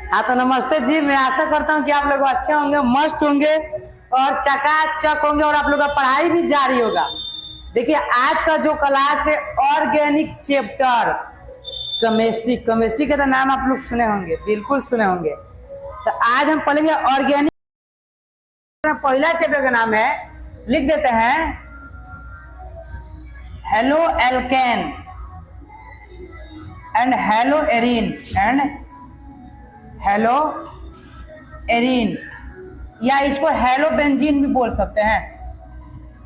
हाँ तो नमस्ते जी। मैं आशा करता हूँ कि आप लोग अच्छे होंगे, मस्त होंगे और चकाचक होंगे और आप लोग का पढ़ाई भी जारी होगा। देखिए आज का जो क्लास है ऑर्गेनिक चैप्टर केमिस्ट्री। केमिस्ट्री का तो नाम आप लोग सुने होंगे, बिल्कुल सुने होंगे। तो आज हम पढ़ेंगे ऑर्गेनिक। पहला चैप्टर का नाम है, लिख देते हैं, halo alkane and hello arene and hello arene, या इसको हेलो बेंजीन भी बोल सकते हैं।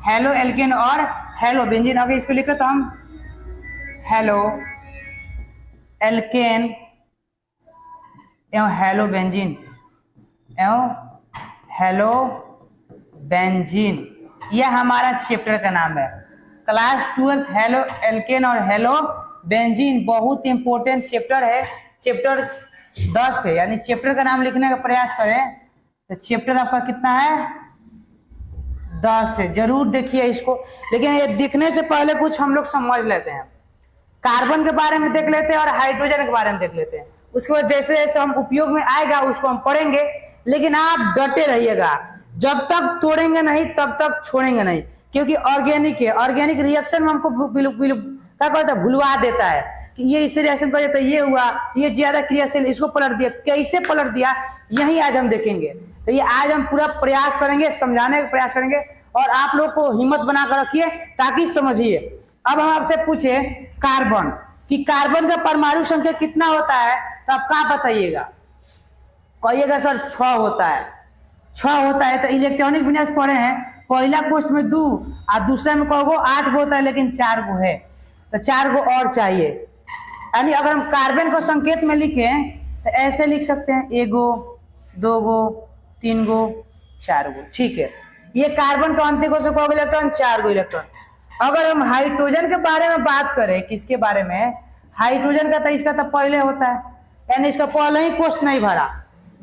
हेलो एल्केन और हेलो बेंजीन। अगर इसको लिखो तो हम हेलो एल्केन एवं हेलो बेंजीन एवं हेलो बेंजीन, यह हमारा चैप्टर का नाम है। क्लास 12 हेलो एल्केन और हेलो बेंजीन बहुत इंपॉर्टेंट चैप्टर है। चैप्टर 10 है, यानी चैप्टर का नाम लिखने का प्रयास करें तो चैप्टर आपका कितना है, 10 है। जरूर देखिए इसको, लेकिन ये देखने से पहले कुछ हम लोग समझ लेते हैं। कार्बन के बारे में देख लेते हैं और हाइड्रोजन के बारे में देख लेते हैं। उसके बाद जैसे जैसे हम उपयोग में आएगा उसको हम पढ़ेंगे, लेकिन आप डटे रहिएगा। जब तक तोड़ेंगे नहीं तब तक छोड़ेंगे नहीं, क्योंकि ऑर्गेनिक है। ऑर्गेनिक रिएक्शन में हमको क्या कहता है, भुलवा देता है कि ये इससे रिएक्शन कर देता है, ये हुआ, ये ज्यादा क्रियाशील, इसको पलट दिया, कैसे पलट दिया, यही आज हम देखेंगे। तो ये आज हम पूरा प्रयास करेंगे, समझाने का प्रयास करेंगे और आप लोग को हिम्मत बनाकर रखिए ताकि समझिए। अब हम आपसे पूछे कार्बन कि कार्बन का परमाणु संख्या कितना होता है, तो आप क्या बताइएगा? कहिएगा सर 6 होता है। 6 होता है। तो इलेक्ट्रॉनिक विन्यास पढ़े हैं, पहला पोस्ट में 2 और दूसरा में कहोगे 8 गो होता है, लेकिन 4 गो है, तो 4 गो और चाहिए। यानी अगर हम कार्बन को संकेत में लिखें तो ऐसे लिख सकते हैं, 1 गो, 2 गो, 3 गो, 4 गो। ठीक है, ये कार्बन का अंतिम कोश कहोगे इलेक्ट्रॉन, 4 गो इलेक्ट्रॉन। अगर हम हाइड्रोजन के बारे में बात करें, किसके बारे में, हाइड्रोजन का, तो इसका तो पहले होता है, यानी इसका पहले ही कोष्ठ नहीं भरा।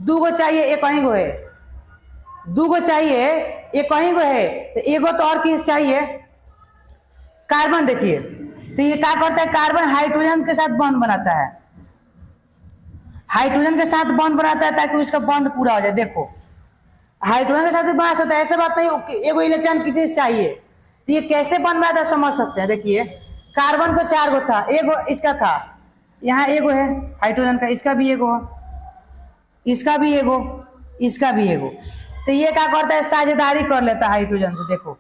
2 गो चाहिए, एक ही गो है। 2 गो चाहिए, एक ही गो है, तो 1 गो तो और किस चाहिए, कार्बन। देखिए तो ये क्या करता है, कार्बन हाइड्रोजन के साथ बॉन्ड बनाता है, हाइड्रोजन के साथ बॉन्ड बनाता है ताकि उसका बॉन्ड पूरा हो जाए। देखो हाइड्रोजन के साथ भी बना सकता है, ऐसे बात नहीं एगो इलेक्ट्रॉन किसी से चाहिए, तो ये कैसे बन रहा था समझ सकते हैं। देखिए कार्बन को 4 गो था, 1 गो इसका था, यहाँ 1 गो है हाइड्रोजन का, इसका भी 1 गो, इसका भी 1 गो, इसका भी 1 गो। तो ये क्या करता है, साझेदारी कर लेता है हाइड्रोजन से। देखो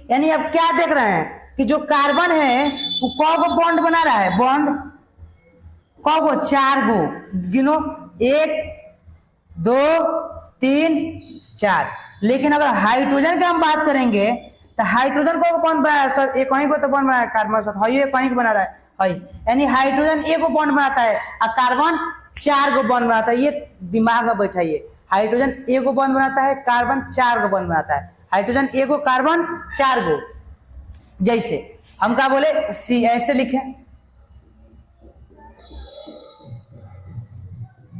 यानी अब क्या देख रहे हैं कि जो कार्बन है वो कौ बॉन्ड बना रहा है, बॉन्ड कौ गो, 4 गो। गिनो, 1 2 3 4। लेकिन अगर हाइड्रोजन की हम बात करेंगे तो हाइड्रोजन को बॉन्ड बना रहा है सर, एक ही को तो बॉन्ड बना रहा है कार्बन साथ, है एक ही को बना रहा है, यानी हाइड्रोजन 1 गो बॉन्ड बनाता है और कार्बन 4 गो बॉन्ड बनाता है। ये दिमाग में बैठाइए, हाइड्रोजन 1 गो बॉन्ड बनाता है, कार्बन 4 गो बॉन्ड बनाता है। हाइड्रोजन 1 गो, कार्बन 4 गो। जैसे हम क्या बोले, सी ऐसे लिखे।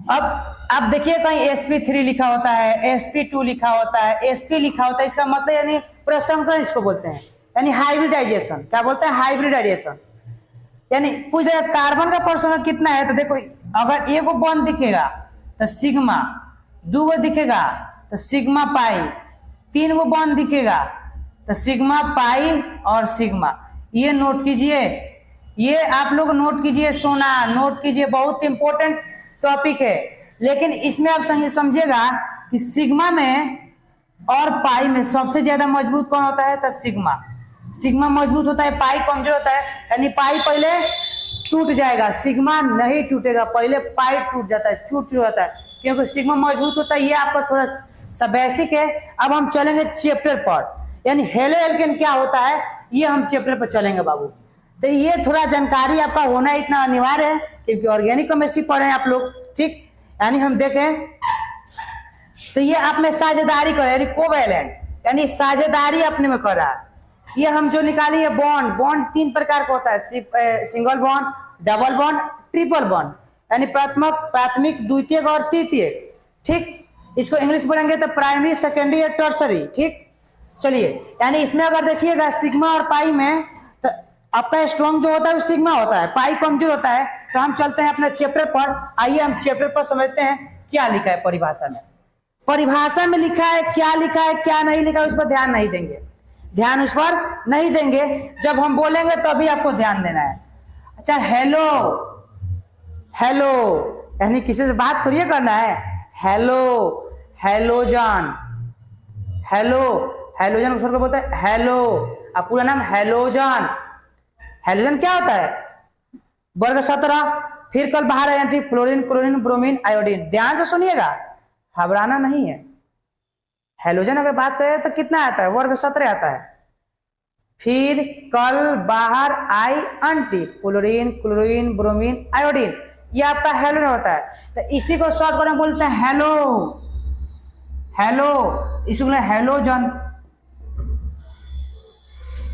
अब देखिए कहीं sp3 लिखा होता है, sp2 लिखा होता है, sp लिखा होता है, इसका मतलब यानी प्रसंकरण इसको बोलते हैं, यानी हाइब्रिडाइजेशन। क्या बोलते हैं, हाइब्रिडाइजेशन। यानी पूछ देगा कार्बन का प्रसंकरण कितना है, तो देखो अगर 1 गो बॉन्ड दिखेगा तो सिग्मा, 2 गो दिखेगा तो सिग्मा पाई, 3 गो बॉन्ड दिखेगा तो सिग्मा पाई और सिग्मा। ये नोट कीजिए, ये आप लोग नोट कीजिए, सोना नोट कीजिए, बहुत इंपॉर्टेंट टॉपिक है। लेकिन इसमें आप समझिएगा कि सिग्मा में और पाई में सबसे ज्यादा मजबूत कौन होता है, तो सिग्मा। सिग्मा मजबूत होता है, पाई कमजोर होता है, यानी पाई पहले टूट जाएगा, सिग्मा नहीं टूटेगा, पहले पाई टूट जाता है, छूट जाता है, क्योंकि सिग्मा मजबूत होता है। ये आपका थोड़ा सा बेसिक है। अब हम चलेंगे चैप्टर पर, यानी हेलो एल्केन क्या होता है, ये हम चैप्टर पर चलेंगे बाबू। तो ये थोड़ा जानकारी आपका होना इतना अनिवार्य है, क्योंकि ऑर्गेनिक केमिस्ट्री पढ़ रहे हैं आप लोग, ठीक। यानी हम देखें तो ये आप में साझेदारी कर रहे हैं, यानी कोवैलेंट, यानी साझेदारी अपने में कर रहा है। ये हम जो निकाली है बॉन्ड, बॉन्ड 3 प्रकार का होता है, single bond, double bond, triple bond, यानी प्राथमिक, द्वितीयक और तृतीयक, ठीक। इसको इंग्लिश पढ़ेंगे तो प्राइमरी, सेकेंडरी या टर्सरी, ठीक। चलिए यानी इसमें अगर देखिएगा सिग्मा और पाई में, तो आपका स्ट्रॉन्ग जो होता है वो सिग्मा होता है, पाई कमजोर होता है। तो हम चलते हैं अपने चैप्टर पर। आइए हम चैप्टर पर समझते हैं क्या लिखा है परिभाषा में। परिभाषा में लिखा है, क्या लिखा है क्या नहीं लिखा है उस पर ध्यान नहीं देंगे, ध्यान उस पर नहीं देंगे। जब हम बोलेंगे तभी आपको ध्यान देना है। अच्छा, हेलो हेलो यानी किसी से बात थोड़ी करना है। हेलो, हेलोजन, हेलो हेलोजन उसको क्या बोलते हैं, हेलो। अब पूरा नाम हेलोजन। हेलोजन क्या होता है, वर्ग 17। फिर कल बाहर आएंगे फ्लोरीन, क्लोरीन, ब्रोमीन, आयोडीन। ध्यान से सुनिएगा, घबराना नहीं है। हेलोजन अगर बात करें तो कितना आता है, वर्ग 17 आता है। फिर कल बाहर आई अंटी फ्लोरीन, क्लोरीन, ब्रोमीन, आयोडीन, ये आपका हेलोजन होता है। तो इसी को शॉर्ट में बोलते हैं हेलो, हेलो, इसको हेलोजन,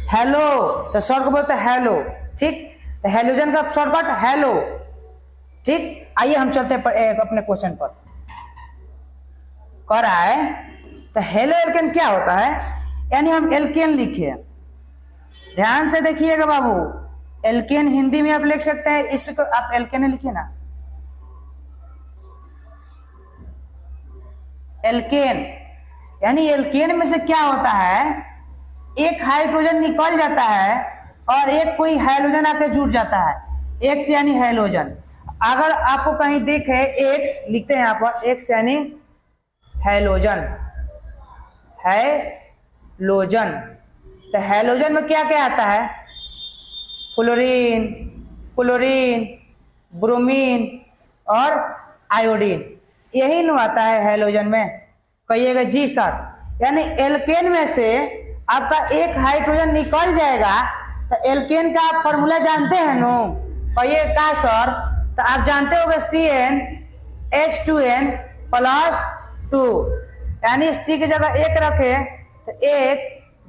हेलो। तो शॉर्ट को बोलते हैं हेलो, ठीक। तो हेलोजन का शॉर्टकट हेलो, ठीक। आइए हम चलते हैं अपने क्वेश्चन पर। कह रहा है तो हेलो एल्केन क्या होता है, यानी हम एल्केन लिखे। ध्यान से देखिएगा बाबू, एल्केन हिंदी में आप लिख सकते हैं, इसको आप एल्केन लिखिए ना, एल्केन। यानी एल्केन में से क्या होता है, एक हाइड्रोजन निकल जाता है और एक कोई हाइड्रोजन आके जुड़ जाता है, एक्स यानी हाइड्रोजन। अगर आपको कहीं देखे एक्स लिखते हैं यहाँ पर, एक्स यानी हाइड्रोजन, हाइड्रोजन। तो हाइड्रोजन में क्या क्या आता है, फ्लोरीन, क्लोरीन, ब्रोमीन और आयोडीन, यही नु आता है हाइड्रोजन में। कहिएगा जी सर। यानी एल्केन में से आपका एक हाइड्रोजन निकल जाएगा। तो एल्केन का आप फॉर्मूला जानते हैं नो, कहिए का सर। तो आप जानते होंगे CnH2n + 2, यानी C की जगह एक रखे तो 1,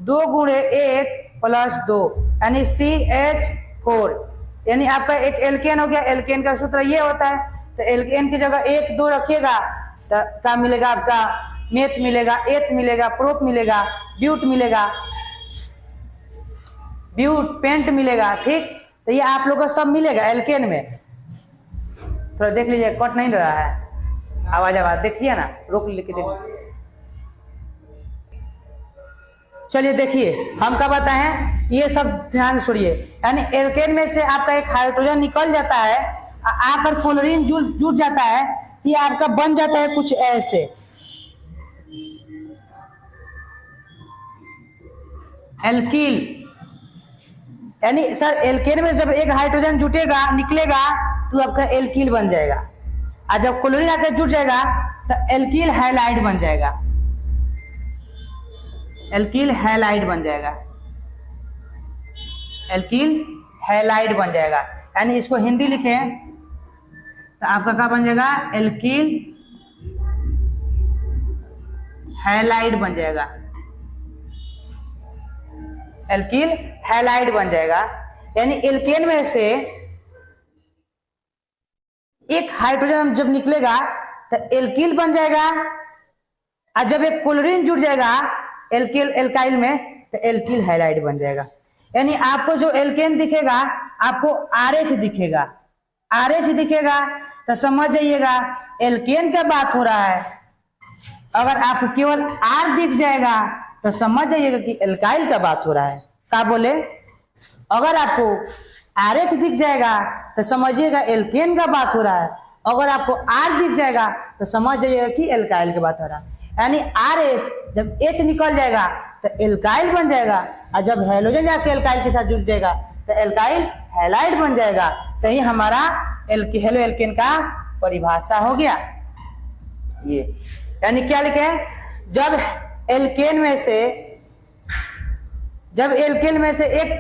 2 × 1 + 2 यानी CH4, यानी आपका एक एल्केन हो गया। एल्केन का सूत्र ये होता है। तो एल्केन की जगह 1, 2 रखिएगा तो क्या मिलेगा आपका, मेथ मिलेगा, एथ मिलेगा, प्रोप मिलेगा, ब्यूट मिलेगा, ब्यूट पेंट मिलेगा, ठीक। तो ये आप लोगों को सब मिलेगा एल्केन में। थोड़ा देख लीजिए, कट नहीं रहा है, आवाज देखिए ना, रोक लेके देखिए। चलिए देखिए हम क्या बताएं, ये सब ध्यान सुनिए। यानी एल्केन में से आपका एक हाइड्रोजन निकल जाता है, आकर क्लोरीन जुड़ जाता है, ये आपका बन जाता है कुछ ऐसे। एल्किल, यानी सर एल्केन में जब एक हाइड्रोजन जुटेगा निकलेगा तो आपका एल्किल बन जाएगा, और जब क्लोरीन आकर जुट जाएगा तो एल्किल हैलाइड बन जाएगा, एल्किल हैलाइड बन जाएगा, एल्किल हैलाइड बन जाएगा। यानी इसको हिंदी लिखें तो आपका क्या बन जाएगा, एल्किल हैलाइड बन जाएगा, एल्किल हैलाइड बन जाएगा। यानी एल्केन में से एक हाइड्रोजन जब निकलेगा तो एल्किल बन जाएगा, और जब एक क्लोरीन जुड़ जाएगा एल्किल एल्काइल में तो एल्किल हैलाइड बन जाएगा। यानी आपको जो एल्केन दिखेगा आपको RH दिखेगा, RH दिखेगा तो समझ जाइएगा एल्केन का बात हो रहा है। अगर आपको केवल R दिख जाएगा तो समझ जाइएगा कि एल्काइल का बात हो रहा है। क्या बोले, अगर आपको RH दिख जाएगा तो समझिएगा एल्केन का बात हो रहा है, अगर आपको R दिख जाएगा तो समझ जाइएगा कि एल्काइल की बात हो रहा है। यानी RH जब H निकल जाएगा तो एल्काइल बन जाएगा, और जब हेलोजन जाके एल्काइल के साथ जुड़ जाएगा तो एल्काइल हैलाइड बन जाएगा। तो ये हमारा हेलो एल्केन का परिभाषा हो गया। ये यानी क्या लिखे, जब एल्केन में से एक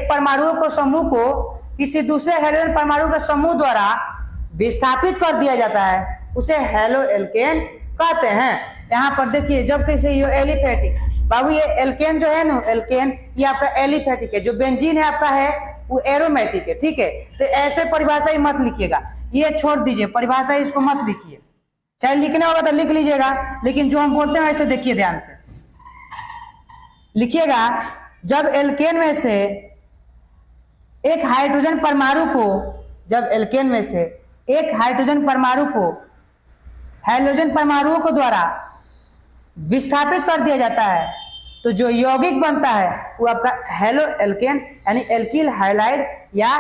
परमाणु को समूह को किसी दूसरे हेलोजन परमाणु के समूह द्वारा विस्थापित कर दिया जाता है, उसे हेलो एल्केन कहते हैं। यहाँ पर देखिए, जब किसी ये एलिफेटिक, बाबू ये एल्केन जो है ना, एल्केन ये आपका एलिफेटिक है, जो बेंजीन है आपका है वो एरोमेटिक है, ठीक है। तो ऐसे परिभाषा ही मत लिखिएगा, ये छोड़ दीजिए परिभाषा, इसको मत लिखिए। चाहे लिखना होगा तो लिख लीजिएगा, लेकिन जो हम बोलते हैं ऐसे देखिए, ध्यान से लिखिएगा। जब एल्केन में से एक हाइड्रोजन परमाणु को जब एल्केन में से एक हाइड्रोजन परमाणु को हैलोजन परमाणुओं को द्वारा विस्थापित कर दिया जाता है तो जो यौगिक बनता है वो आपका हेलो एल्केन यानी एल्किल हैलाइड या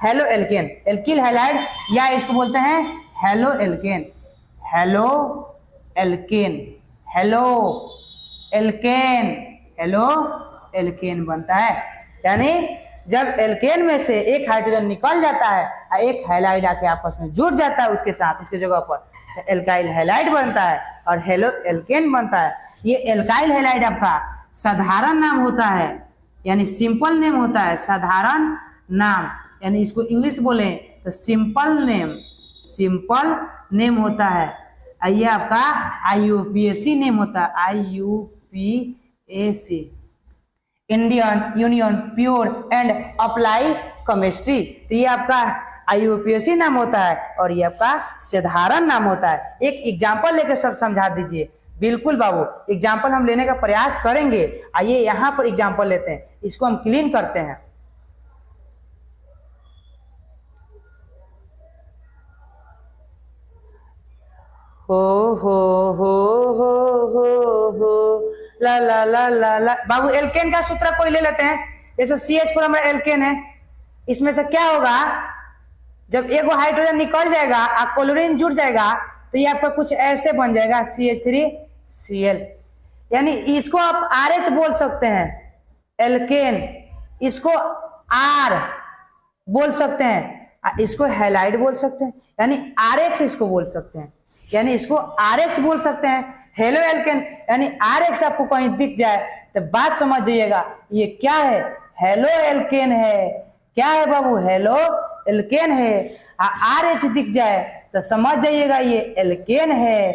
हेलो एल्केन, एल्किल हैलाइड या इसको बोलते हैं halo alkane, halo alkane, halo alkane, halo alkane बनता है। यानी जब एल्केन में से एक हाइड्रोजन निकल जाता है और एक हैलाइड आके आपस में जुड़ जाता है उसके साथ, उसके जगह पर एल्काइल हैलाइड बनता है और हेलो एल्केन बनता है। ये एल्काइल हैलाइड आपका साधारण नाम होता है, यानी सिंपल नेम होता है, साधारण नाम, यानी इसको इंग्लिश बोले तो सिंपल नेम, सिंपल नेम होता है। ये आपका IUPAC नेम होता है, IUPAC, Indian union pure and apply chemistry. तो ये आपका IUPAC नाम होता है और ये आपका साधारण नाम होता है। एक एग्जाम्पल लेकर सर समझा दीजिए। बिल्कुल बाबू, एग्जाम्पल हम लेने का प्रयास करेंगे। आइए यहाँ पर एग्जाम्पल लेते हैं, इसको हम क्लीन करते हैं। हो हो ला ला ला ला ला। बाबू एल्केन का सूत्र कोई ले लेते हैं, जैसे CH4 हमारा एल्केन है, इसमें से क्या होगा, जब एक हाइड्रोजन निकल जाएगा और क्लोरीन जुड़ जाएगा तो ये आपका कुछ ऐसे बन जाएगा CH3Cl, यानी इसको आप RH बोल सकते हैं एल्केन, इसको R बोल सकते हैं, इसको हैलाइड बोल सकते हैं, यानी RX इसको बोल सकते हैं, यानी इसको RX बोल सकते हैं हेलो एल्केन। यानी RX आपको कहीं दिख जाए तो बात समझ जाइएगा ये क्या है, हेलो एल्केन है। क्या है बाबू, हेलो एल्केन है। RH दिख जाए तो समझ जाइएगा ये एल्केन है।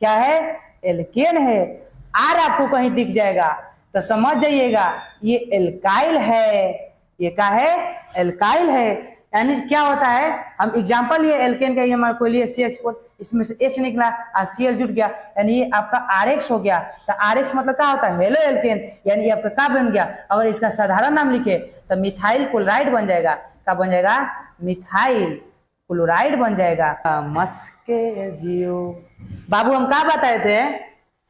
क्या है, एल्केन है। R आपको कहीं दिख जाएगा तो समझ जाइएगा ये एल्काइल है। ये क्या है, एल्काइल है। यानी क्या होता है, हम एग्जांपल ये एल्केन का ये हमारे को लिए CH4, इसमें से H निकला और Cl जुट गया, यानी ये आपका RX हो गया। तो RX मतलब क्या होता है, हेलो एल्केन, यानी ये आपका क्या बन गया। अगर इसका साधारण नाम लिखे तो मिथाइल क्लोराइड बन जाएगा। क्या बन जाएगा, मिथाइल क्लोराइड बन जाएगा। मस्के जियो बाबू, हम क्या बताए थे,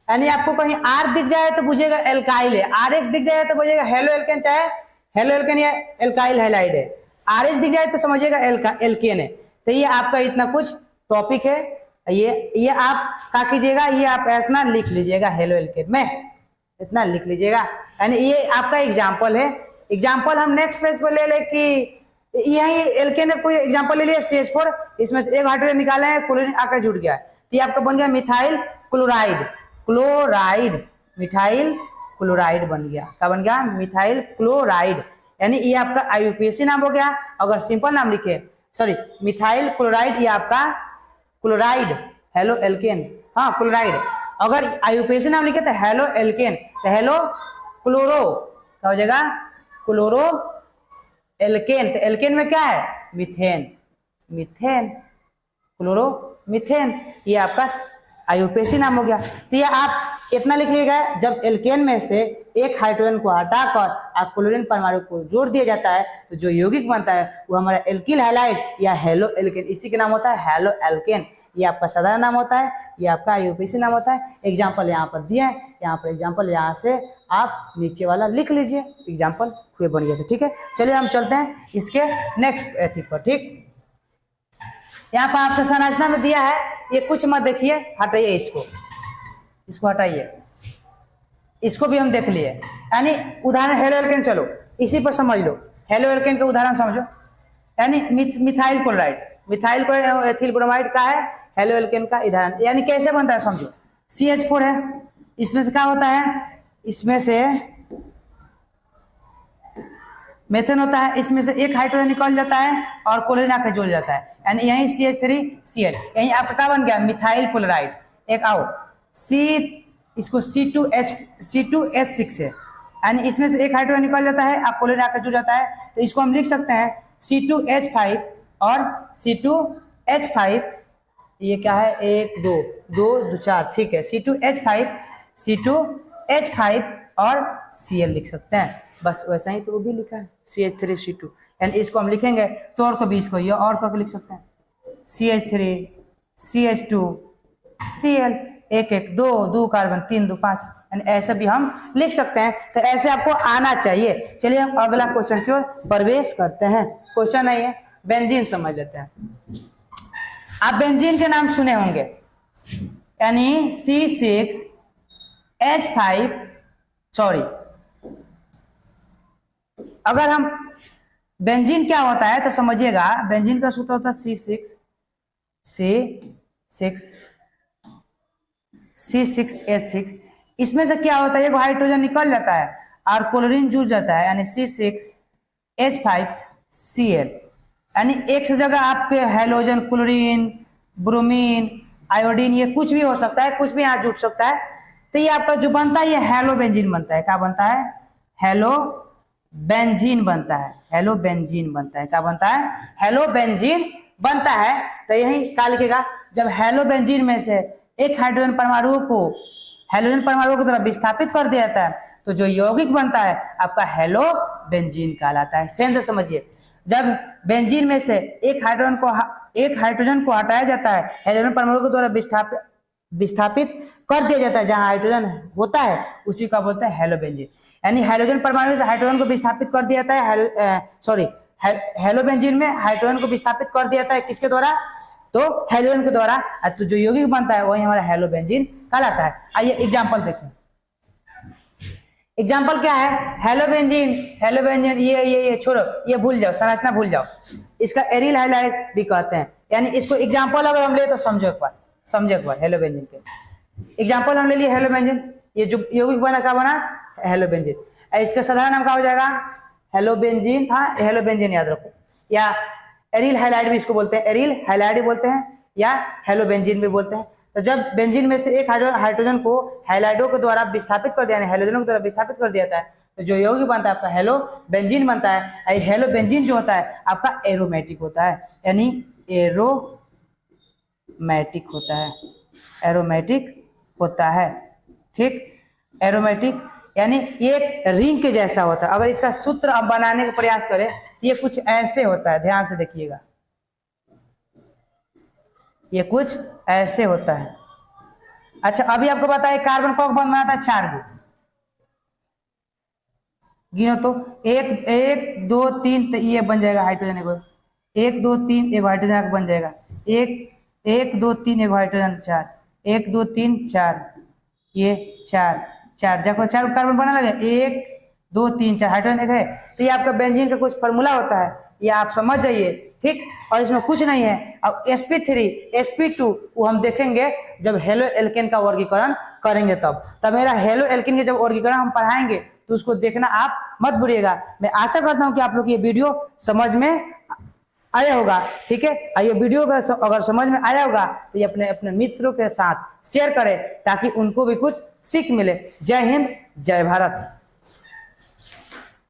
यानी आपको कहीं R दिख जाए तो बुझेगा एल्काइल है, RX दिख जाए तो बुझेगा हेलो एल्केन, चाहे हेलो एल्केन या एल्काइल हैलाइड है। RH दिख जाए तो समझिएगा एल्केन है। तो ये आपका इतना कुछ टॉपिक है। ये आप क्या कीजिएगा, ये आप इतना लिख लीजिएगा हेलो एल्केन में, इतना लिख लीजिएगा। यानी ये आपका एग्जाम्पल है। एग्जाम्पल हम नेक्स्ट पेज पर ले ले कि यही एल्केन ने कोई एग्जाम्पल ले लिया CH4, इसमें से एक हाइड्रोजन निकाले हैं, क्लोरीन आकर जुड़ गया, तो ये आपका बन गया methyl chloride, chloride, methyl chloride बन गया। क्या बन गया, मिथाइल क्लोराइड। यानी ये आपका IUPAC नाम हो गया। अगर सिंपल नाम लिखे, सॉरी मिथाइल क्लोराइड, ये आपका क्लोराइड, हेलो एल्केन, हाँ क्लोराइड। अगर IUPAC नाम लिखे तो हेलो एल्केन, तो हेलो क्लोरो, क्या हो जाएगा, क्लोरो एल्केन। तो एल्केन में क्या है, मिथेन, मिथेन, क्लोरो मिथेन, ये आपका IUPAC नाम हो गया। तो ये आप इतना लिख लीजिएगा, जब एल्केन में से एक हाइड्रोजन को हटाकर क्लोरीन परमाणु को जोड़ दिया जाता है तो जो यौगिक बनता है वो हमारा एल्किल हैलाइड या हेलो एल्केन, इसी के नाम होता है हेलो एल्केन। ये आपका साधारण नाम होता है, ये आपका IUPAC नाम होता है। एग्जाम्पल यहाँ पर दिए हैं, यहाँ पर एग्जाम्पल यहाँ से आप नीचे वाला लिख लीजिए, एग्जाम्पल हुए बन गया। ठीक है, चलिए हम चलते हैं इसके नेक्स्ट एथिक पर। ठीक, यहाँ पर आपको संरचना में दिया है, ये कुछ मत देखिए, हटाइए इसको, इसको हटाइए, इसको भी हम देख लिए। यानी उदाहरण हेलो एल्केन, चलो इसी पर समझ लो, हेलो एल्केन का उदाहरण समझो। यानी methyl chloride, methyl chloride ethyl bromide का है हेलो एल्केन का उदाहरण। यानी कैसे बनता है समझो, CH4 है, इसमें से क्या होता है, इसमें से मेथेन होता है, इसमें से एक हाइड्रोजन निकल जाता है और क्लोरीन आकर जुड़ जाता है, यानी यही CH3Cl, यही आपका क्या बन गया, मिथाइल क्लोराइड। एक आओ इसको C2H6 है, यानी इसमें से एक हाइड्रोजन निकल जाता है और क्लोरीन आकर जुड़ जाता है, तो इसको हम लिख सकते हैं C2H5 और C2H5, ये क्या है, 1 2 2 2 4, ठीक है, C2H5 और Cl लिख सकते हैं, बस वैसा ही तो वो भी लिखा है CH3C2, यानी इसको हम लिखेंगे तोड़ को 20 को ये और करके लिख सकते हैं CH3 CH2 Cl, एक एक दो, दो कार्बन, 3 2 5, यानी ऐसे भी हम लिख सकते हैं। तो ऐसे आपको आना चाहिए। चलिए हम अगला क्वेश्चन की ओर प्रवेश करते हैं। क्वेश्चन नहीं है, बेंजीन समझ लेते हैं। आप बेंजीन के नाम सुने होंगे, यानी C6H5 सॉरी, अगर हम बेंजीन क्या होता है तो समझिएगा, बेंजीन का सूत्र होता है C6H6। इसमें से क्या होता है, एक हाइड्रोजन निकल जाता है और क्लोरीन जुड़ जाता है, यानी C6H5Cl, यानी एक से जगह आपके हेलोजन, क्लोरीन, ब्रोमीन, आयोडीन, ये कुछ भी हो सकता है, कुछ भी यहाँ जुड़ सकता है। तो ये आपका जो बनता है ये हेलो बेंजीन बनता है। क्या बनता है? हेलो बेंजीन बनता है। हेलो बेंजीन बनता है। क्या बनता है? हेलो बेंजीन बनता है। तो यही क्या लिखेगा, जब हेलो बेंजीन में से एक हाइड्रोजन परमाणु को हेलोजन परमाणु की तरफ विस्थापित कर दिया जाता है तो जो यौगिक बनता है आपका हेलो बेंजीन कहलाता है। फिर से समझिए, जब बेंजीन में से एक हाइड्रोजन को हटाया जाता है, हाइड्रोजन परमाणु के द्वारा विस्थापित कर दिया जाता है, जहां हाइड्रोजन होता है उसी का बोलते हैं हेलो बेंजीन। यानी हाइड्रोजन परमाणु से हाइड्रोजन को विस्थापित कर दिया जाता है, हेलो बेंजीन में हाइड्रोजन को विस्थापित कर दिया जाता है, किसके द्वारा? तो हाइड्रोजन के द्वारा। तो जो यौगिक बनता है वही हमारा हेलो बेंजीन कहलाता है। आइए एग्जांपल देखें। एग्जांपल क्या है? हेलो बेंजीन ये छोड़ो, ये भूल जाओ, संरचना भूल जाओ। इसका एरिल हाइलाइट भी कहते हैं। यानी इसको एग्जांपल अगर हम ले तो समझो एक बार हेलो बेंजीन के एग्जांपल हम ले लिए। हेलो बेंजीन, ये जो यौगिक बना क्या बना? Hello benzene. इसका साधारण नाम क्या हो जाएगा? Hello benzene. हाँ, हेलो बेंजीन याद रखो, या एरिल हाइलाइट भी इसको बोलते हैं, एरिल हाइलाइट भी बोलते हैं या हेलो बेंजीन भी बोलते हैं। तो जब बेंजीन में से एक हाइड्रोजन को हाइलाइडो के द्वारा विस्थापित कर दिया, हाइड्रोजन के द्वारा विस्थापित कर दिया जाता है, तो जो यौगिक बनता है आपका हेलो बेंजीन बनता है। हेलो बेंजीन जो होता है आपका एरोमेटिक होता है, यानी एरोमेटिक होता है। ठीक, एरोमेटिक यानी ये एक रिंग के जैसा होता है। अगर इसका सूत्र हम बनाने का प्रयास करें तो ये कुछ ऐसे होता है, ध्यान से देखिएगा, ये कुछ ऐसे होता है। अच्छा, अभी आपको पता है कार्बन को बंद बनाता है 4 गो, गिनो तो 1 2 3, तो ये बन जाएगा हाइड्रोजन एगो, 1 2 3 एक हाइड्रोजन बन जाएगा, 1 2 3 एक हाइड्रोजन 4, 1 2 3 4, ये 4 जब 4 कार्बन बना लगे 1 2 3 4 हाइड्रोजन एक है। तो ये आपका बेंजीन का कुछ फॉर्मूला होता है, ये आप समझ जाइए। ठीक, और इसमें कुछ नहीं है। अब sp3 sp2 वो हम देखेंगे जब हेलो एल्केन का वर्गीकरण करेंगे, तब मेरा हेलो एल्केन के जब वर्गीकरण हम पढ़ाएंगे तो उसको देखना आप मत भूलिएगा। मैं आशा करता हूं कि आप लोग ये वीडियो समझ में आया होगा। ठीक है, ये वीडियो का अगर समझ में आया होगा तो ये अपने मित्रों के साथ शेयर करें ताकि उनको भी कुछ सीख मिले। जय हिंद, जय भारत।